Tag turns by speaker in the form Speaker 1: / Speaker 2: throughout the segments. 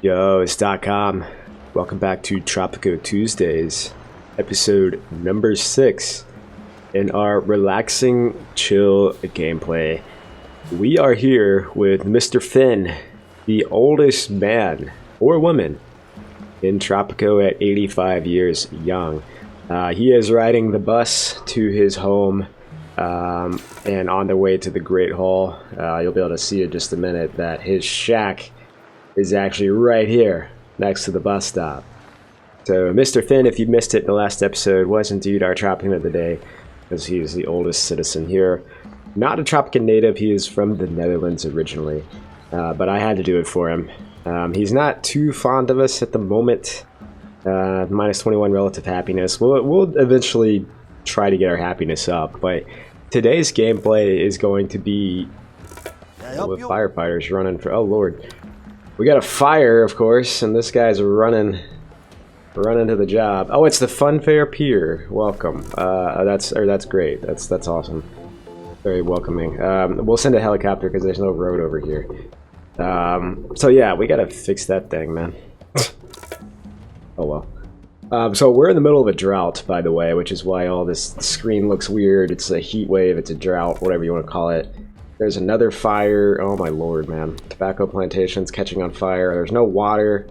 Speaker 1: Yo, it's .com. Welcome back to Tropico Tuesdays, episode number 6. In our relaxing, chill gameplay, we are here with Mr. Finn, the oldest man or woman in Tropico at 85 years young. He is riding the bus to his home and on the way to the Great Hall. You'll be able to see in just a minute that his shack is actually right here next to the bus stop. So Mr. Finn, if you missed it in the last episode, was indeed our Tropican of the day, as he is the oldest citizen here. Not a Tropican native, he is from the Netherlands originally, but I had to do it for him. He's not too fond of us at the moment. Minus 21 relative happiness. We'll eventually try to get our happiness up, but today's gameplay is going to be with firefighters running for... Oh lord. We got a fire, of course, and this guy's running to the job. Oh, it's the Funfair Pier. Welcome. That's great. That's awesome. Very welcoming. We'll send a helicopter because there's no road over here. So yeah, we gotta fix that thing, man. Oh well. So we're in the middle of a drought, by the way, which is why all this screen looks weird. It's a heat wave, it's a drought, whatever you want to call it. There's another fire. Oh my lord, man. Tobacco plantations catching on fire. There's no water.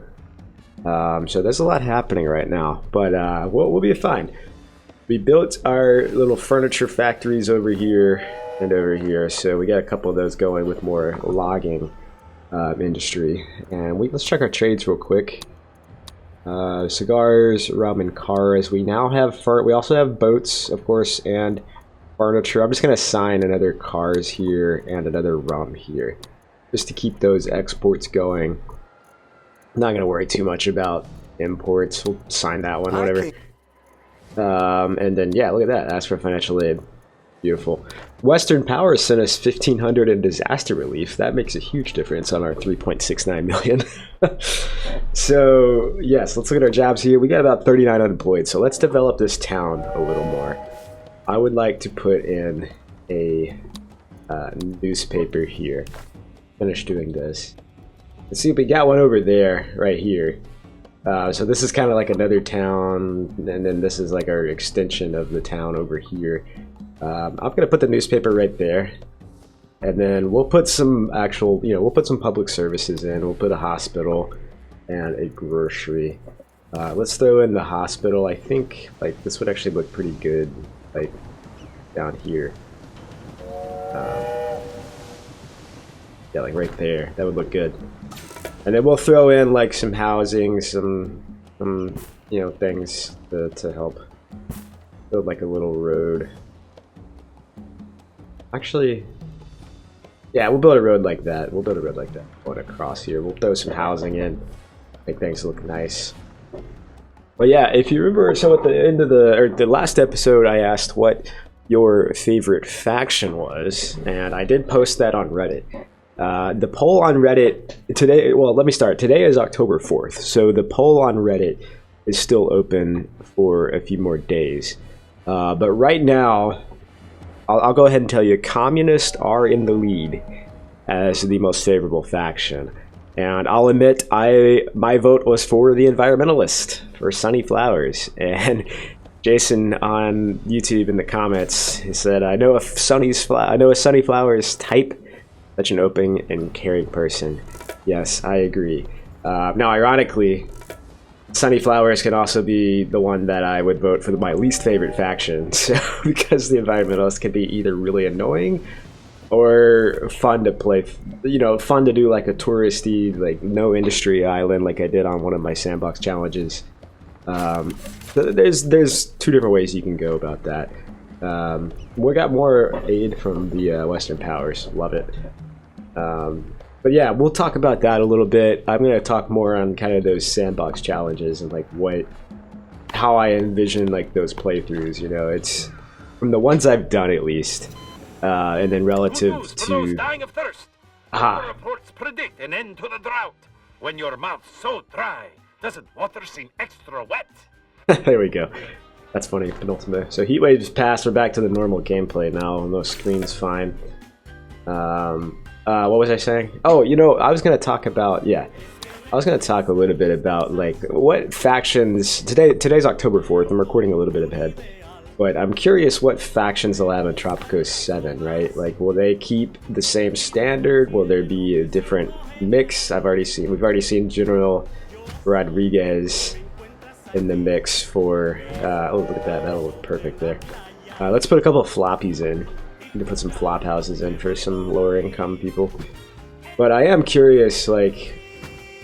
Speaker 1: So there's a lot happening right now, but we'll be fine. We built our little furniture factories over here and over here, so we got a couple of those going with more logging industry. And let's check our trades real quick. Cigars, rum, and cars. We now have we also have boats, of course, and furniture. I'm just gonna assign another cars here and another rum here, just to keep those exports going. I'm not gonna worry too much about imports. We'll sign that one, whatever. And then yeah, look at that. Ask for financial aid. Beautiful. Western Power sent us 1,500 in disaster relief. That makes a huge difference on our 3.69 million. So yes, let's look at our jobs here. We got about 39 unemployed. So let's develop this town a little more. I would like to put in a newspaper here. Finish doing this. Let's see if we got one over there, right here. So this is kind of like another town, and then this is like our extension of the town over here. I'm gonna put the newspaper right there, and then we'll put some actual, we'll put some public services in. We'll put a hospital and a grocery. Let's throw in the hospital. I think like this would actually look pretty good, like down here. Yeah, like right there. That would look good. And then we'll throw in like some housing, some things to help build like a little road. Actually, yeah, we'll build a road like that. We'll build a road like that going across here. We'll throw some housing in, make things look nice. But yeah, if you remember, so at the end of the last episode, I asked what your favorite faction was, and I did post that on Reddit. The poll on Reddit today, well, let me start. Today is October 4th, so the poll on Reddit is still open for a few more days. But right now, I'll go ahead and tell you, communists are in the lead as the most favorable faction. And I'll admit, my vote was for the environmentalist, for Sunny Flowers. And Jason on YouTube in the comments, he said, I know a Sunny Flowers type. Such an open and caring person. Yes, I agree. Now, ironically, Sunny Flowers can also be the one that I would vote for my least favorite faction. So, because the environmentalists can be either really annoying or fun to play, fun to do like a touristy, like no industry island like I did on one of my sandbox challenges. There's two different ways you can go about that. We got more aid from the Western Powers. Love it. But yeah, we'll talk about that a little bit. I'm going to talk more on kind of those sandbox challenges and like how I envision like those playthroughs. It's from the ones I've done at least, and then relative to.
Speaker 2: Dying of thirst. Reports predict an end to the drought. When your mouth's so dry, doesn't water seem extra wet?
Speaker 1: There we go. That's funny, penultimate. So heat waves passed. We're back to the normal gameplay now. No screen's fine. What was I saying? Oh, I was gonna talk about I was going to talk a little bit about like what factions today's October 4th. I'm recording a little bit ahead, but I'm curious what factions they'll have in Tropico 7, right? Like, will they keep the same standard? Will there be a different mix? We've already seen General Rodriguez in the mix for oh, look at that, that'll look perfect there. Let's put a couple of floppies in. Need to put some flop houses in for some lower income people. But I am curious, like,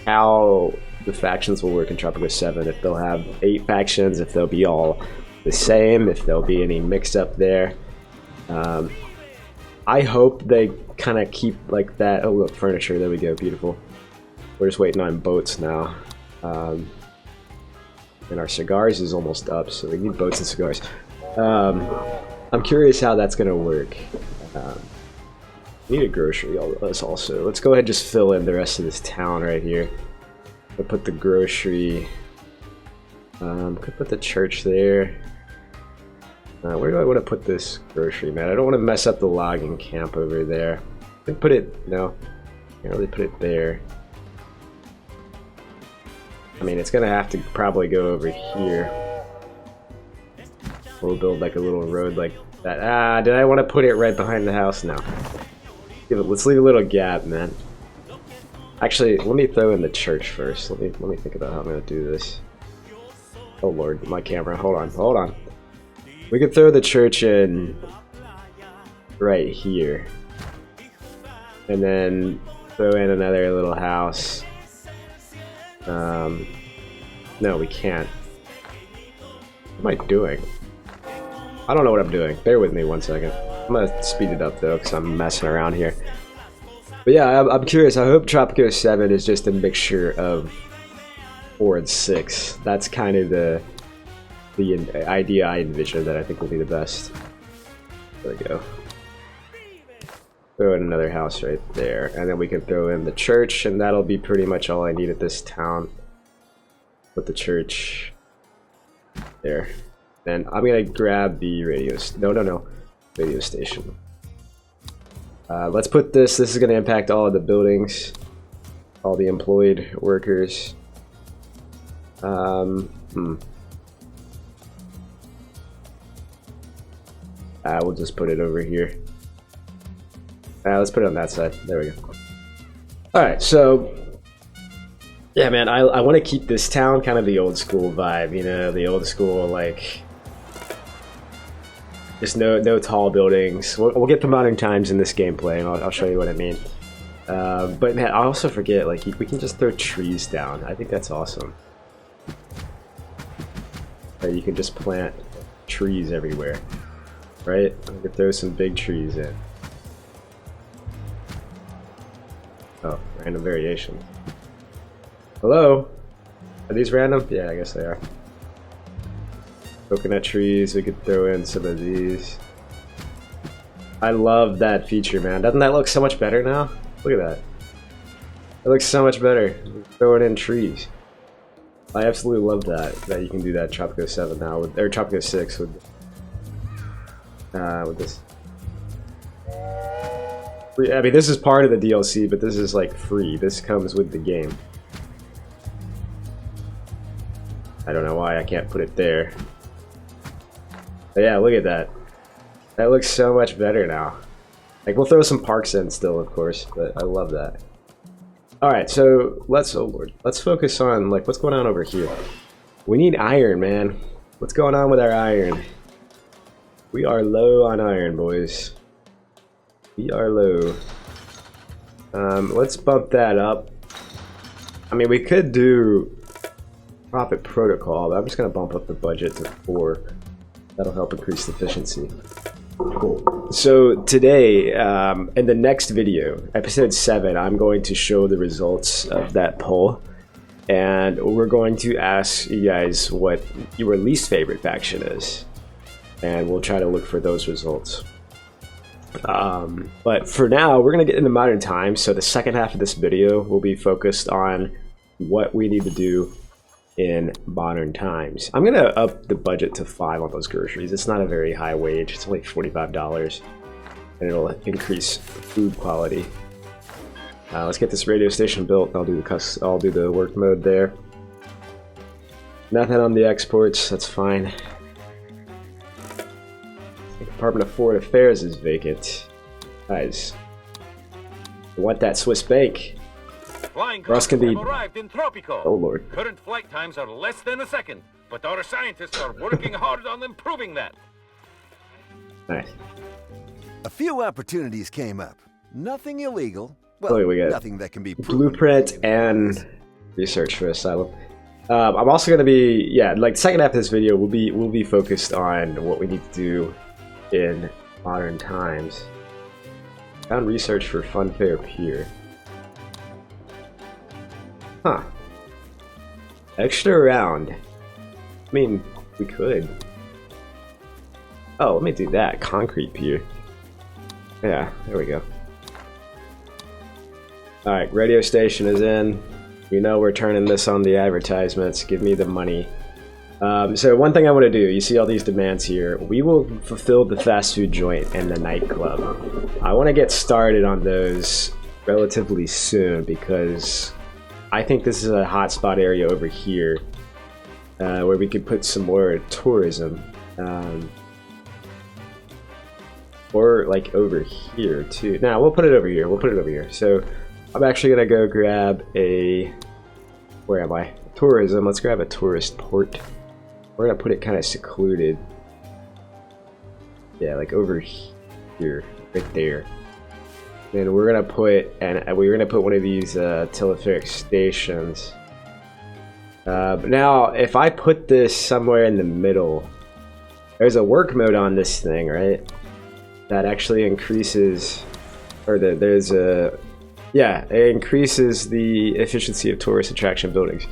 Speaker 1: how the factions will work in Tropico 7. If they'll have 8 factions, if they'll be all the same, if there'll be any mix up there. I hope they kind of keep like that. Oh, look, furniture. There we go. Beautiful. We're just waiting on boats now. And our cigars is almost up, so we need boats and cigars. I'm curious how that's going to work. Need a grocery also. Let's go ahead and just fill in the rest of this town right here. We'll put the grocery. Could put the church there. Where do I want to put this grocery, man? I don't want to mess up the logging camp over there. I can put it, no. Can't really put it there. I mean, it's gonna have to probably go over here. We'll build like a little road like that. Ah, did I want to put it right behind the house? No. Let's leave a little gap, man. Actually, let me throw in the church first. Let me think about how I'm gonna do this. Oh lord, my camera. Hold on. We could throw the church in right here, and then throw in another little house. No, we can't. What am I doing? I don't know what I'm doing. Bear with me 1 second. I'm gonna speed it up though, because I'm messing around here. But yeah, I'm curious. I hope Tropico 7 is just a mixture of 4 and 6. That's kind of the idea I envision that I think will be the best. There we go. Throw in another house right there, and then we can throw in the church, and that'll be pretty much all I need at this town. Put the church there. Then I'm gonna grab the radio. Radio station. Let's put this. This is gonna impact all of the buildings, all the employed workers. We'll just put it over here. Let's put it on that side. There we go. Alright, so yeah, man, I want to keep this town kind of the old school vibe, you know, the old school, like, just no tall buildings. We'll get to modern times in this gameplay, and I'll show you what I mean. But man, I also forget, like, we can just throw trees down. I think that's awesome. You can just plant trees everywhere, right? We could throw some big trees in. Oh, random variation. Hello? Are these random? Yeah, I guess they are. Coconut trees, we could throw in some of these. I love that feature, man. Doesn't that look so much better now? Look at that. It looks so much better. Throwing in trees. I absolutely love that you can do that in Tropico 7 now, or Tropico 6 with this. I mean, this is part of the DLC, but this is like free. This comes with the game. I don't know why I can't put it there. But yeah, look at that. That looks so much better now. Like, we'll throw some parks in still, of course, but I love that. Alright, so let's focus on, like, what's going on over here. We need iron, man. What's going on with our iron? We are low on iron, boys. We are low. Let's bump that up. I mean, we could do profit protocol, but I'm just gonna bump up the budget to 4. That'll help increase efficiency. Cool. So today, in the next video, episode 7, I'm going to show the results of that poll, and we're going to ask you guys what your least favorite faction is, and we'll try to look for those results. But for now, we're going to get into modern times, so the second half of this video will be focused on what we need to do in modern times. I'm gonna up the budget to 5 on those groceries. It's not a very high wage. It's only $45, and it'll increase food quality. Let's get this radio station built. I'll do the work mode there. Nothing on the exports. That's fine. The Department of Foreign Affairs is vacant. Guys, I want that Swiss bank.
Speaker 2: Flying
Speaker 1: Ross can
Speaker 2: cars
Speaker 1: be.
Speaker 2: have arrived in Tropico.
Speaker 1: Oh lord.
Speaker 2: Current flight times are less than a second, but our scientists are working hard on improving that.
Speaker 1: Nice.
Speaker 3: A few opportunities came up. Nothing illegal. Well,
Speaker 1: Oh, we got
Speaker 3: nothing that can be proven.
Speaker 1: blueprint and research for asylum. I'm also gonna be like the second half of this video will be focused on what we need to do in modern times. Found research for funfair pier. Huh. Extra round. I mean, we could. Oh, let me do that. Concrete pier. Yeah, there we go. Alright, radio station is in. You know we're turning this on the advertisements. Give me the money. So one thing I want to do, you see all these demands here. We will fulfill the fast food joint and the nightclub. I want to get started on those relatively soon because I think this is a hotspot area over here where we could put some more tourism. Or like over here too. Nah, we'll put it over here. We'll put it over here. So I'm actually gonna go grab a. Where am I? Tourism. Let's grab a tourist port. We're gonna put it kind of secluded. Yeah, like over here, right there. Then we're gonna put one of these telepheric stations. But now, if I put this somewhere in the middle, there's a work mode on this thing, right? That actually increases, or there's a, yeah, it increases the efficiency of tourist attraction buildings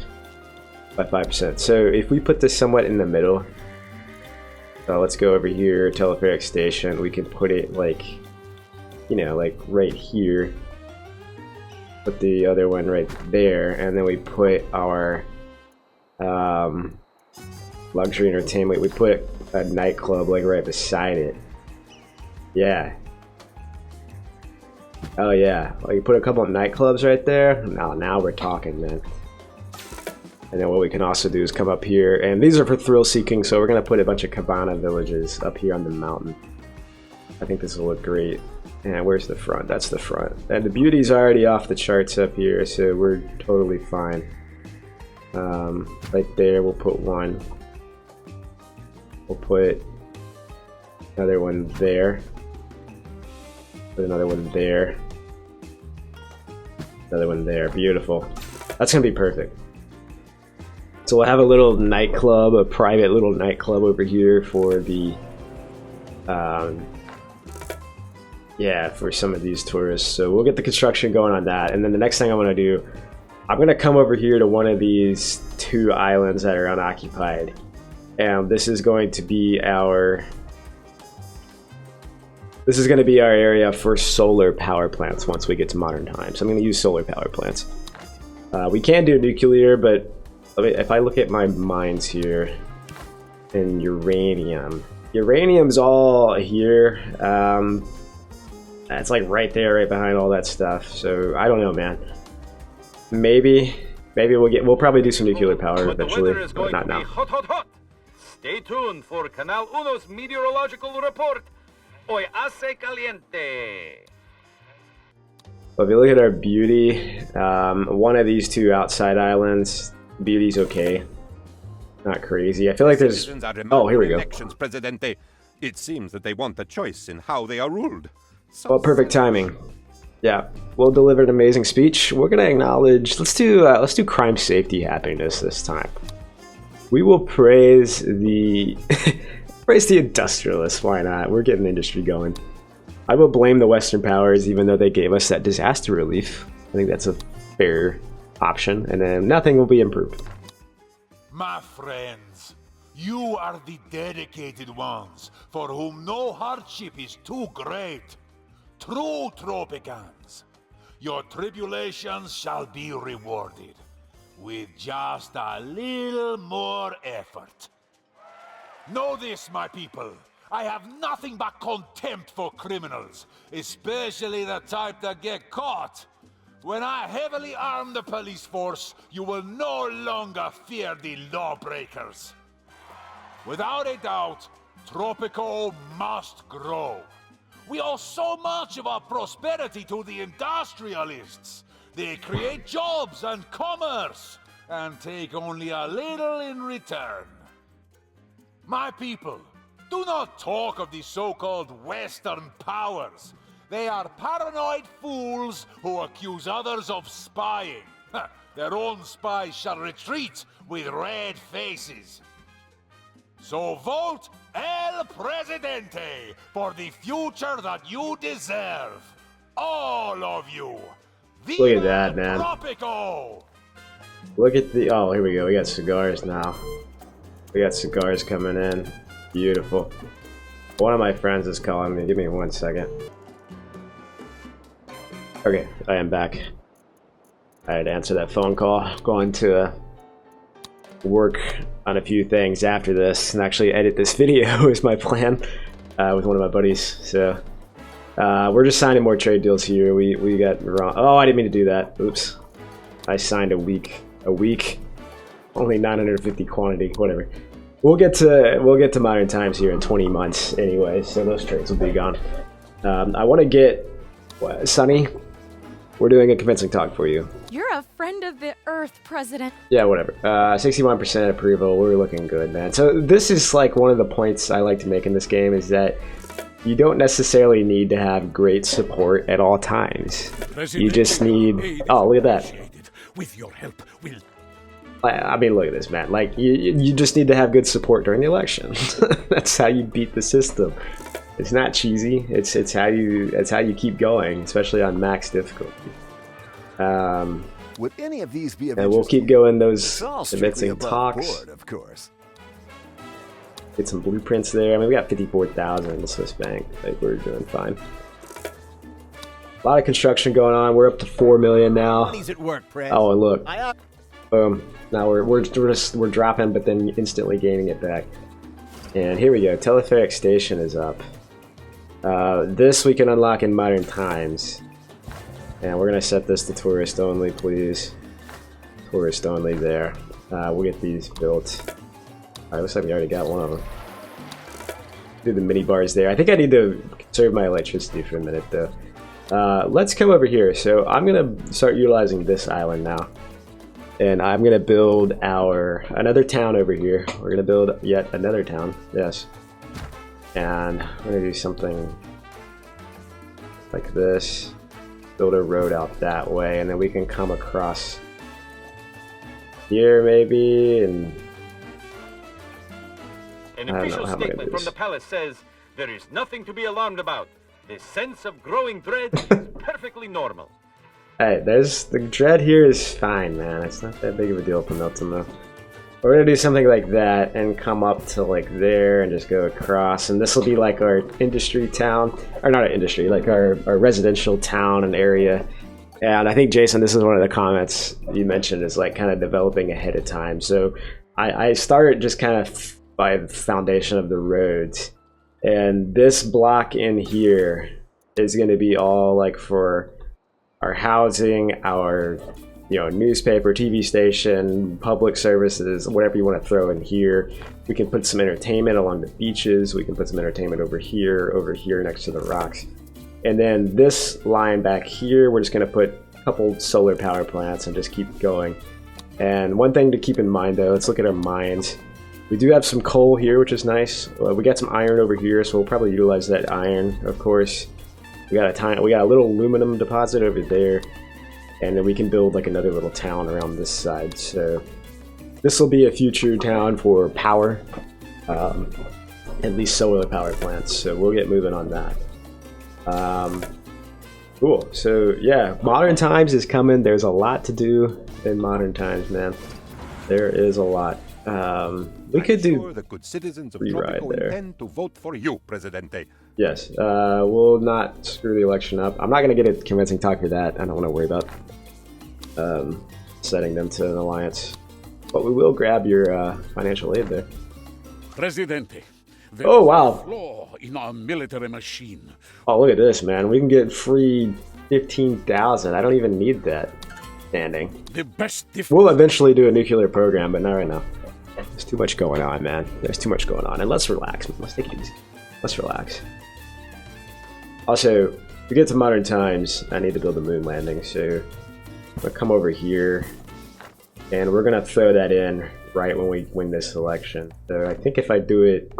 Speaker 1: by 5%. So if we put this somewhat in the middle, let's go over here, telepheric station, we can put it like, you know, like right here. Put the other one right there, and then we put our luxury entertainment, we put a nightclub like right beside it. Yeah. Oh yeah. Well, you put a couple of nightclubs right there. Now we're talking, man. And then what we can also do is come up here, and these are for thrill seeking, so we're gonna put a bunch of cabana villages up here on the mountain. I think this will look great. And where's the front? That's the front. And the beauty's already off the charts up here, so we're totally fine. Right there, we'll put one. We'll put another one there. Put another one there. Another one there. Beautiful. That's gonna be perfect. So we'll have a little nightclub, a private little nightclub over here for the, yeah, for some of these tourists. So we'll get the construction going on that. And then the next thing I want to do, I'm going to come over here to one of these two islands that are unoccupied. And this is going to be our area for solar power plants once we get to modern times. I'm going to use solar power plants. We can do nuclear, but if I look at my mines here, and uranium's all here. It's like right there, right behind all that stuff. So I don't know, man. Maybe we'll probably do some nuclear power eventually, but not now.
Speaker 2: Hot, hot, hot. Stay tuned for Canal Uno's meteorological report. Hoy hace caliente.
Speaker 1: Well, if you look at our beauty, one of these two outside islands, beauty's okay. Not crazy. I feel like there's... Oh, here we go.
Speaker 4: Presidente. It seems that they want a choice in how they are ruled. So
Speaker 1: well, perfect timing. Yeah, we'll deliver an amazing speech. We're gonna acknowledge... Let's do crime, safety, happiness this time. We will praise the... praise the industrialists. Why not? We're getting the industry going. I will blame the Western powers, even though they gave us that disaster relief. I think that's a fair option, and then nothing will be improved.
Speaker 5: My friends, you are the dedicated ones, for whom no hardship is too great. True Tropicans, your tribulations shall be rewarded, with just a little more effort. Know this, my people. I have nothing but contempt for criminals, especially the type that get caught. When I heavily arm the police force, you will no longer fear the lawbreakers. Without a doubt, Tropico must grow. We owe so much of our prosperity to the industrialists. They create jobs and commerce, and take only a little in return. My people, do not talk of the so-called Western powers. They are paranoid fools who accuse others of spying. Their own spies shall retreat with red faces. So vote El Presidente for the future that you deserve. All of you. Viva
Speaker 1: Look at that, man.
Speaker 5: Tropico!
Speaker 1: Look at the... Oh, here we go. We got cigars now. We got cigars coming in. Beautiful. One of my friends is calling me. Give me 1 second. Okay, I am back. I had to answer that phone call. I'm going to work on a few things after this and actually edit this video is my plan with one of my buddies. So we're just signing more trade deals here. We got wrong. Oh, I didn't mean to do that. Oops. I signed a week. Only 950 quantity. Whatever. We'll get to modern times here in 20 months anyway. So those trades will be gone. I want to get Sonny. We're doing a convincing talk for you.
Speaker 6: You're a friend of the Earth, President.
Speaker 1: Yeah, whatever. 61% approval. We're looking good, man. So this is like one of the points I like to make in this game is that you don't necessarily need to have great support at all times. You just need... Oh, look at that.
Speaker 5: With your help, we'll...
Speaker 1: I mean, look at this, man. Like, you just need to have good support during the election. That's how you beat the system. It's not cheesy. It's how you keep going, especially on max difficulty.
Speaker 3: Would any of these be of
Speaker 1: and we'll
Speaker 3: interest
Speaker 1: keep
Speaker 3: to you?
Speaker 1: going those
Speaker 3: It's all
Speaker 1: convincing
Speaker 3: strictly above
Speaker 1: talks.
Speaker 3: board, of course.
Speaker 1: Get some blueprints there. I mean, we got 54,000 in the Swiss bank. Like, we're doing fine. A lot of construction going on. We're up to 4 million now.
Speaker 3: Money's at work, Pres.
Speaker 1: Oh, and look. Boom. Now we're dropping, but then instantly gaining it back. And here we go. Telepheric station is up. This we can unlock in modern times. And we're gonna set this to tourist only, please. Tourist only there. We'll get these built. Alright, looks like we already got one of them. Do the mini bars there. I think I need to conserve my electricity for a minute though. Let's come over here. So I'm gonna start utilizing this island now. And I'm gonna build another town over here. We're gonna build yet another town, yes. And we're gonna do something like this. Build a road out that way, and then we can come across here maybe, and
Speaker 2: An
Speaker 1: I don't know
Speaker 2: official
Speaker 1: how I'm gonna
Speaker 2: statement
Speaker 1: do
Speaker 2: from the
Speaker 1: this.
Speaker 2: palace says there is nothing to be alarmed about. The sense of growing dread is perfectly normal.
Speaker 1: Hey, the dread here is fine, man. It's not that big of a deal for Milton. We're gonna do something like that and come up to like there and just go across, and this will be like our industry town, or not our industry, like our residential town and area. And I think, Jason, this is one of the comments you mentioned is like kind of developing ahead of time. So I started just kind of by the foundation of the roads, and this block in here is going to be all like for our housing, our newspaper, TV station, public services, whatever you want to throw in here. We can put some entertainment along the beaches. We can put some entertainment over here next to the rocks. And then this line back here, we're just going to put a couple solar power plants and just keep going. And one thing to keep in mind though, let's look at our mines. We do have some coal here, which is nice. We got some iron over here, so we'll probably utilize that iron, of course. We got a little aluminum deposit over there. And then we can build like another little town around this side. So this will be a future town for power, at least solar power plants. So we'll get moving on that. Cool. So yeah, modern times is coming. There's a lot to do in modern times, man. There is a lot. We could do
Speaker 4: the good citizens of
Speaker 1: rewrite
Speaker 4: Tropico
Speaker 1: there.
Speaker 4: intend to vote for you, Presidente.
Speaker 1: Yes, we'll not screw the election up. I'm not going to get a convincing talk for that. I don't want to worry about setting them to an alliance. But we will grab your financial aid there.
Speaker 7: Presidente,
Speaker 1: Oh, wow.
Speaker 7: flaw in our military machine.
Speaker 1: Oh, look at this, man. We can get free 15,000. I don't even need that standing.
Speaker 2: The best
Speaker 1: We'll eventually do a nuclear program, but not right now. There's too much going on, man. There's too much going on. And let's relax. Let's take it easy. Let's relax. Also, to get to modern times, I need to build a moon landing, so I'm gonna come over here, and we're gonna throw that in right when we win this election. So I think if I do it,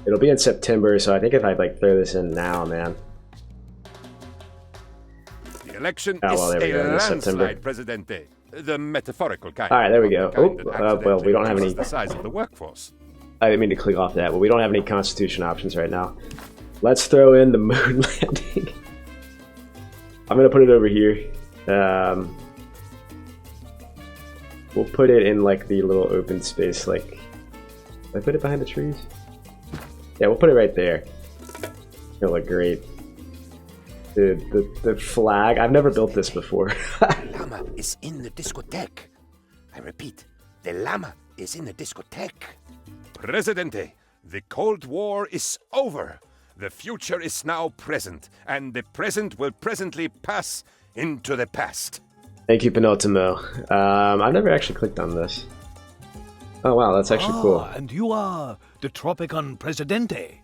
Speaker 1: it'll be in September, so I think if I like throw this in now, man.
Speaker 4: The election
Speaker 1: Oh, well, there we
Speaker 4: is
Speaker 1: go,
Speaker 4: a
Speaker 1: in September.
Speaker 4: landslide, Presidente. The metaphorical kind.
Speaker 1: All right, there we go.
Speaker 4: The kind that
Speaker 1: Well, we don't have
Speaker 4: accidentally
Speaker 1: any.
Speaker 4: reduces the size of the workforce.
Speaker 1: I didn't mean to click off that, but we don't have any constitution options right now. Let's throw in the moon landing. I'm gonna put it over here. We'll put it in like the little open space. Like, did I put it behind the trees? Yeah, we'll put it right there. It'll look great. Dude, the flag. I've never built this before.
Speaker 7: Llama is in the discotheque. I repeat, the llama is in the discotheque.
Speaker 4: Presidente, the Cold War is over. The future is now present, and the present will presently pass into the past.
Speaker 1: Thank you, Penultimo. I've never actually clicked on this. Oh wow, that's actually cool.
Speaker 8: And you are the Tropicon Presidente.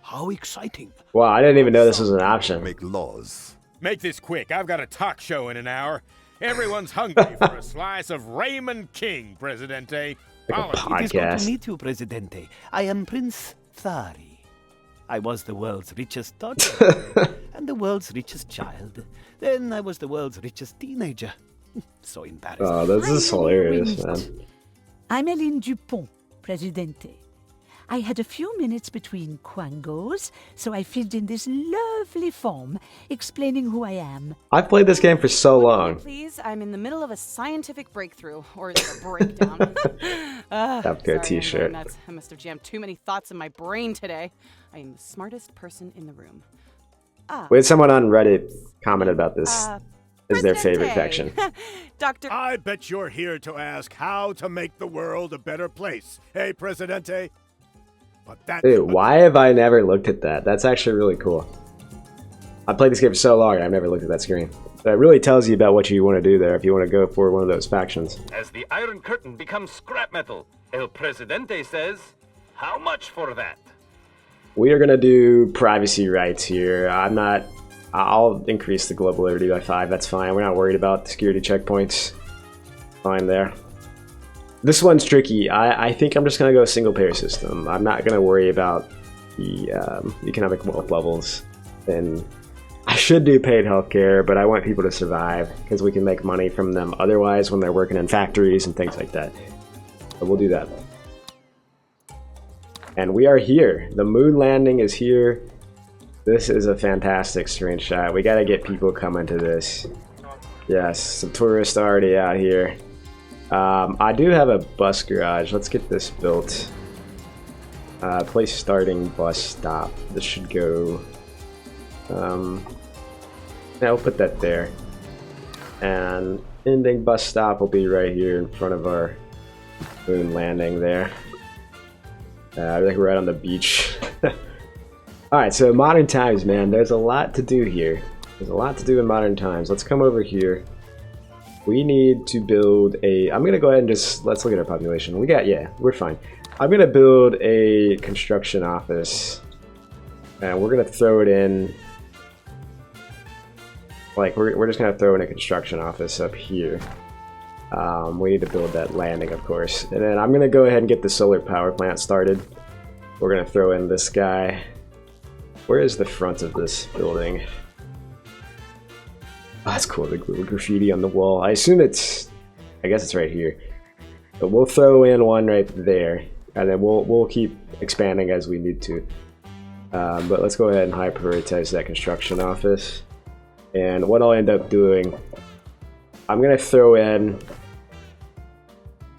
Speaker 8: How exciting.
Speaker 1: Wow, I didn't even know this was an option.
Speaker 3: Make laws.
Speaker 2: Make this quick. I've got a talk show in an hour. Everyone's hungry for a slice of Raymond King, Presidente.
Speaker 1: Like a
Speaker 8: It is good
Speaker 1: podcast.
Speaker 8: to meet you, Presidente. I am Prince Thari. I was the world's richest daughter and the world's richest child. Then I was the world's richest teenager. So embarrassing.
Speaker 1: Oh, this is hilarious, man.
Speaker 9: I'm Eline Dupont, Presidente. I had a few minutes between quangos, so I filled in this lovely form explaining who I am.
Speaker 1: I've played this game for so long.
Speaker 6: Please, I'm in the middle of a scientific breakthrough, or is it a breakdown?
Speaker 1: Have
Speaker 6: Sorry,
Speaker 1: a t-shirt.
Speaker 6: I'm nuts. I must have jammed too many thoughts in my brain today. I am the smartest person in the room.
Speaker 1: We had someone on Reddit commented about this. Is their favorite
Speaker 6: Presidente.
Speaker 1: faction.
Speaker 6: Dr.
Speaker 10: I bet you're here to ask how to make the world a better place. Hey, Presidente? But that
Speaker 1: Dude, why have I never looked at that? That's actually really cool. I played this game for so long and I've never looked at that screen. That really tells you about what you want to do there if you want to go for one of those factions.
Speaker 2: As the Iron Curtain becomes scrap metal, El Presidente says, how much for that?
Speaker 1: We are going to do privacy rights here. I'll increase the global liberty by 5. That's fine. We're not worried about security checkpoints. Fine there. This one's tricky. I think I'm just going to go single payer system. I'm not going to worry about the economic wealth levels. And I should do paid healthcare, but I want people to survive because we can make money from them otherwise when they're working in factories and things like that. So we'll do that. And we are here. The moon landing is here. This is a fantastic screenshot. We got to get people coming to this. Yes, some tourists already out here. I do have a bus garage. Let's get this built. Place starting bus stop. This should go. Yeah, we'll put that there. And ending bus stop will be right here in front of our moon landing there. I think we're right on the beach. Alright, so modern times, man. There's a lot to do here. There's a lot to do in modern times. Let's come over here. We need to build a... I'm going to go ahead and just... Let's look at our population. We're fine. I'm going to build a construction office. And we're going to throw it in... Like, we're just going to throw in a construction office up here. We need to build that landing, of course. And then I'm going to go ahead and get the solar power plant started. We're going to throw in this guy. Where is the front of this building? Oh, that's cool, the little graffiti on the wall. I assume it's... I guess it's right here. But we'll throw in one right there. And then we'll keep expanding as we need to. But let's go ahead and high prioritize that construction office. And what I'll end up doing... I'm going to throw in...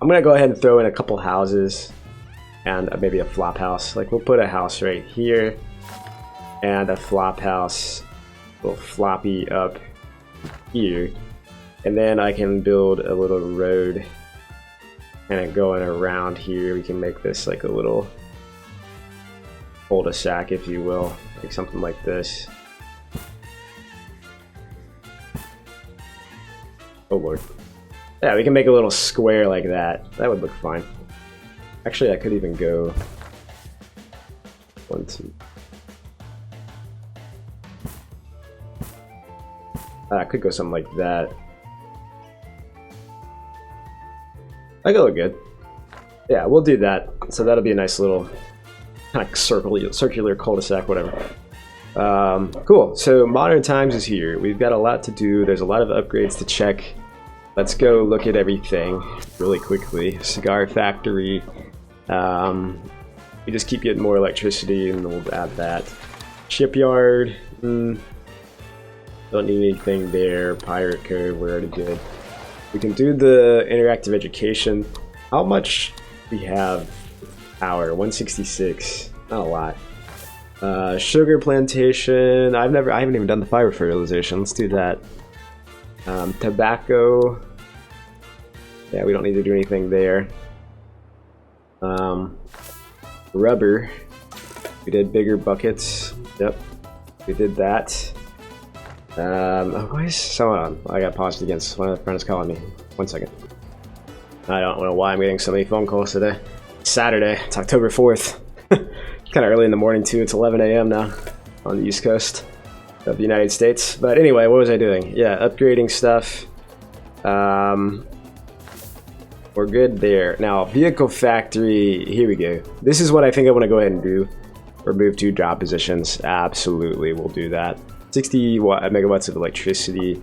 Speaker 1: I'm going to go ahead and throw in a couple houses. And maybe a flop house. Like, we'll put a house right here. And a flop house. A little floppy up here, and then I can build a little road kind of going around here. We can make this like a little cul-de-sac, if you will, like something like this. Oh lord. Yeah, we can make a little square like that. That would look fine. Actually, I could even go 1, 2. I could go something like that. I could look good. Yeah, we'll do that. So that'll be a nice little kind of circular cul-de-sac, whatever. Cool. So Modern Times is here. We've got a lot to do. There's a lot of upgrades to check. Let's go look at everything really quickly. Cigar factory. We just keep getting more electricity, and we'll add that. Shipyard. Don't need anything there. Pirate code. We're already good. We can do the interactive education. How much we have? Power 166. Not a lot. Sugar plantation. I haven't even done the fiber fertilization. Let's do that. Tobacco. Yeah, we don't need to do anything there. Rubber. We did bigger buckets. Yep. We did that. Why is someone on? I got paused against one of the friends calling me. 1 second. I don't know why I'm getting so many phone calls today. It's Saturday. It's October 4th. Kind of early in the morning too. It's 11 a.m. now on the East Coast of the United States. But anyway, what was I doing? Yeah, upgrading stuff. We're good there. Now, vehicle factory. Here we go. This is what I think I want to go ahead and do. Remove 2 drop positions. Absolutely, we'll do that. 60 megawatts of electricity.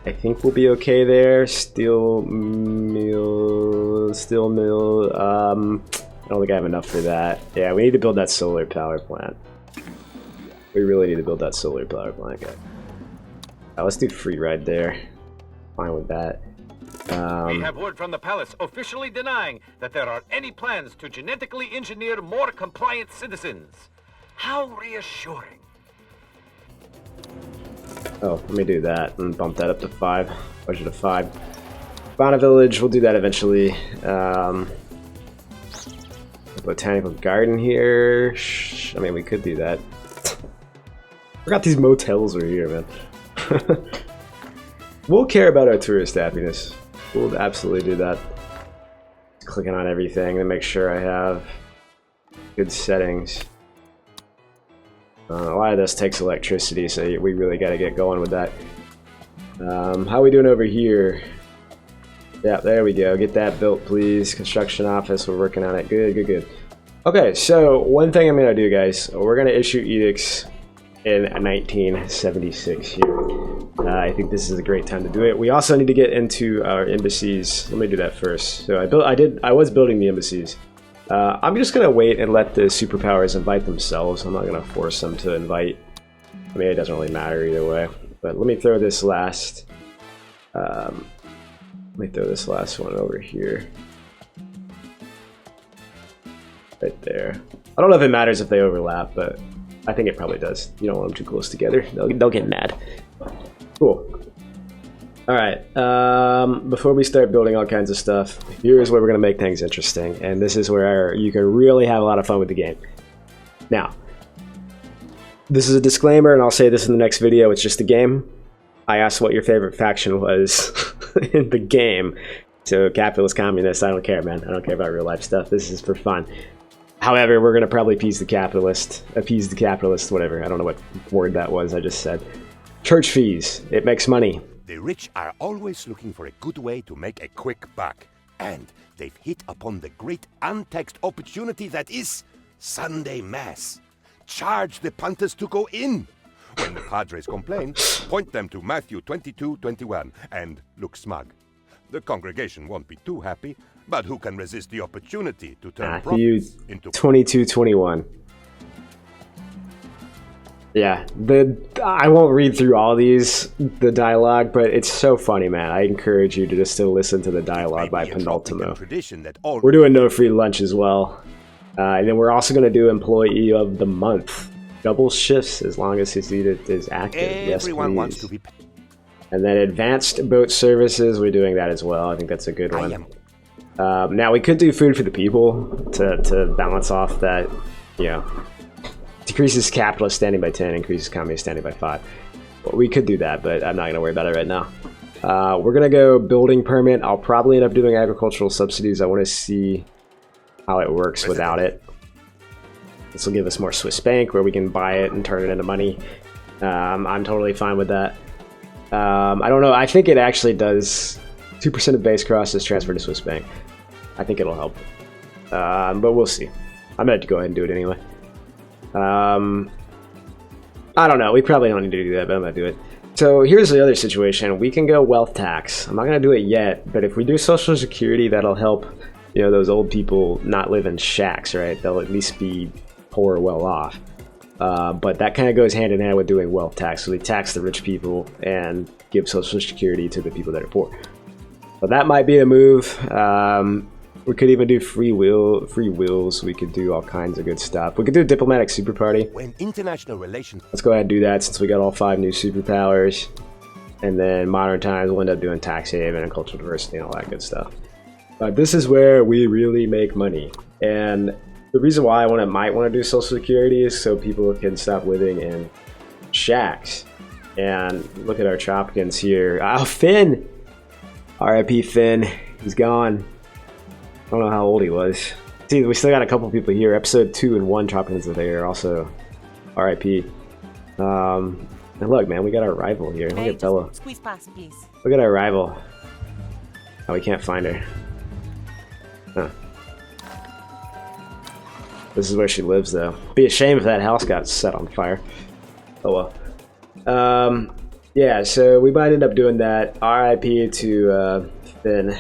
Speaker 1: I think we'll be okay there. Steel mill. I don't think I have enough for that. Yeah, we need to build that solar power plant. We really need to build that solar power plant, guys. Let's do free ride there. Fine with that.
Speaker 2: We have word from the palace officially denying that there are any plans to genetically engineer more compliant citizens. How reassuring.
Speaker 1: Oh, let me do that and bump that up to 5. Budget of 5. Fauna Village, we'll do that eventually. Botanical garden here. I mean, we could do that. Forgot these motels are here, man. We'll care about our tourist happiness. We'll absolutely do that. Clicking on everything to make sure I have good settings. A lot of this takes electricity, so we really got to get going with that. How are we doing over here? Yeah, there we go. Get that built, please. Construction office, we're working on it. Good, good, good. Okay, so one thing I'm going to do, guys. We're going to issue edicts in 1976 here. I think this is a great time to do it. We also need to get into our embassies. Let me do that first. So I was building the embassies. I'm just going to wait and let the superpowers invite themselves. I'm not going to force them to invite. I mean, it doesn't really matter either way. But let me throw this last... let me throw this last one over here. Right there. I don't know if it matters if they overlap, but I think it probably does. You don't want them too close together. They'll get mad. Cool. Alright, before we start building all kinds of stuff, here's where we're going to make things interesting. And this is where you can really have a lot of fun with the game. Now, this is a disclaimer, and I'll say this in the next video. It's just a game. I asked what your favorite faction was in the game. So, capitalist, communist, I don't care, man. I don't care about real life stuff. This is for fun. However, we're going to probably appease the capitalist, whatever. I don't know what word that was I just said. Church fees. It makes money.
Speaker 7: The rich are always looking for a good way to make a quick buck. And they've hit upon the great untaxed opportunity that is Sunday Mass. Charge the punters to go in. When the padres complain, point them to Matthew 22:21 and look smug. The congregation won't be too happy, but who can resist the opportunity to turn
Speaker 1: Matthew
Speaker 7: profits into
Speaker 1: 22:21. Yeah, I won't read through all the dialogue, but it's so funny, man. I encourage you to just still listen to the dialogue by Penultimo. We're doing no free lunch as well. And then we're also going to do Employee of the Month. Double shifts as long as his unit is active.
Speaker 7: Everyone wants to be.
Speaker 1: And then Advanced Boat Services, we're doing that as well. I think that's a good one. Now, we could do Food for the People to balance off that, you know, decreases capitalist standing by 10, increases communist standing by 5. Well, we could do that, but I'm not going to worry about it right now. We're gonna go building permit. I'll probably end up doing agricultural subsidies. I want to see how it works without it. This will give us more Swiss bank where we can buy it and turn it into money. I'm totally fine with that. I don't know. I think it actually does 2% of base cost is transferred to Swiss bank. I think it'll help. But we'll see. I'm going to go ahead and do it anyway. I don't know. We probably don't need to do that, but I'm going to do it. So here's the other situation. We can go wealth tax. I'm not going to do it yet, but if we do Social Security, that'll help, you know, those old people not live in shacks, right? They'll at least be poor or well off. But that kind of goes hand in hand with doing wealth tax. So we tax the rich people and give Social Security to the people that are poor. But that might be a move. We could even do free wills. We could do all kinds of good stuff. We could do a diplomatic super party.
Speaker 7: When international relations...
Speaker 1: Let's go ahead and do that since we got all 5 new superpowers. And then modern times, we'll end up doing tax haven and cultural diversity and all that good stuff. But this is where we really make money. And the reason why I might want to do Social Security is so people can stop living in shacks. And look at our Tropicans here. Oh, Finn! R.I.P. Finn. He's gone. I don't know how old he was. See, we still got a couple people here. Episode 2 and 1 Tropicans are there. Also, R.I.P. And look, man, we got our rival here. Look at Bella.
Speaker 11: Squeeze past, please.
Speaker 1: Look at our rival. Oh, we can't find her. Huh. This is where she lives, though. Be a shame if that house got set on fire. Oh well. Yeah, so we might end up doing that. R.I.P. to Finn.